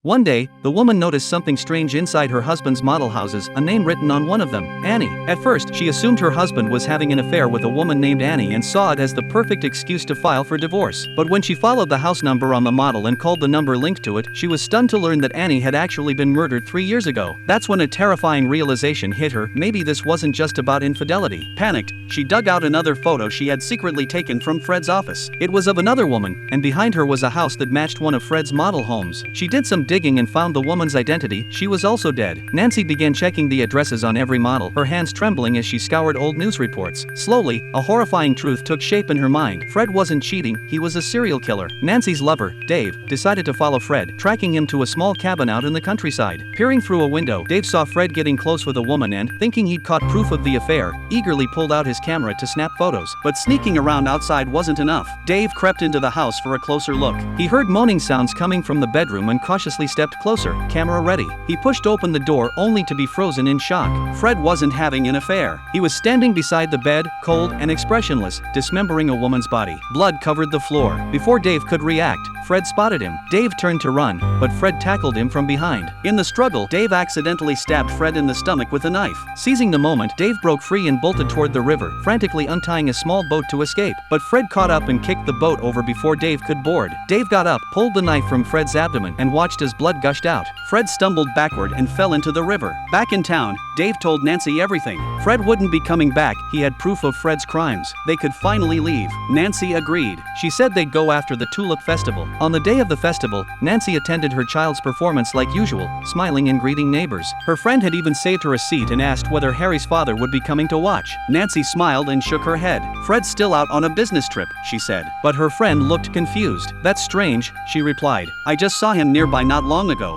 One day, the woman noticed something strange inside her husband's model houses, a name written on one of them, Annie. At first, she assumed her husband was having an affair with a woman named Annie and saw it as the perfect excuse to file for divorce. But when she followed the house number on the model and called the number linked to it, she was stunned to learn that Annie had actually been murdered 3 years ago. That's when a terrifying realization hit her: maybe this wasn't just about infidelity. Panicked, she dug out another photo she had secretly taken from Fred's office. It was of another woman, and behind her was a house that matched one of Fred's model homes. She did some digging and found the woman's identity. She was also dead. Nancy began checking the addresses on every model, her hands trembling as she scoured old news reports. Slowly, a horrifying truth took shape in her mind. Fred wasn't cheating, he was a serial killer. Nancy's lover, Dave, decided to follow Fred, tracking him to a small cabin out in the countryside. Peering through a window, Dave saw Fred getting close with a woman and, thinking he'd caught proof of the affair, eagerly pulled out his camera to snap photos. But sneaking around outside wasn't enough. Dave crept into the house for a closer look. He heard moaning sounds coming from the bedroom and cautiously stepped closer, camera ready. He pushed open the door only to be frozen in shock. Fred wasn't having an affair. He was standing beside the bed, cold and expressionless, dismembering a woman's body. Blood covered the floor. Before Dave could react, Fred spotted him. Dave turned to run, but Fred tackled him from behind. In the struggle, Dave accidentally stabbed Fred in the stomach with a knife. Seizing the moment, Dave broke free and bolted toward the river, frantically untying a small boat to escape. But Fred caught up and kicked the boat over before Dave could board. Dave got up, pulled the knife from Fred's abdomen, and watched as blood gushed out. Fred stumbled backward and fell into the river. Back in town, Dave told Nancy everything. Fred wouldn't be coming back, he had proof of Fred's crimes. They could finally leave. Nancy agreed. She said they'd go after the Tulip Festival. On the day of the festival, Nancy attended her child's performance like usual, smiling and greeting neighbors. Her friend had even saved her a seat and asked whether Harry's father would be coming to watch. Nancy smiled and shook her head. Fred's still out on a business trip, she said. But her friend looked confused. That's strange, she replied. I just saw him nearby not long ago.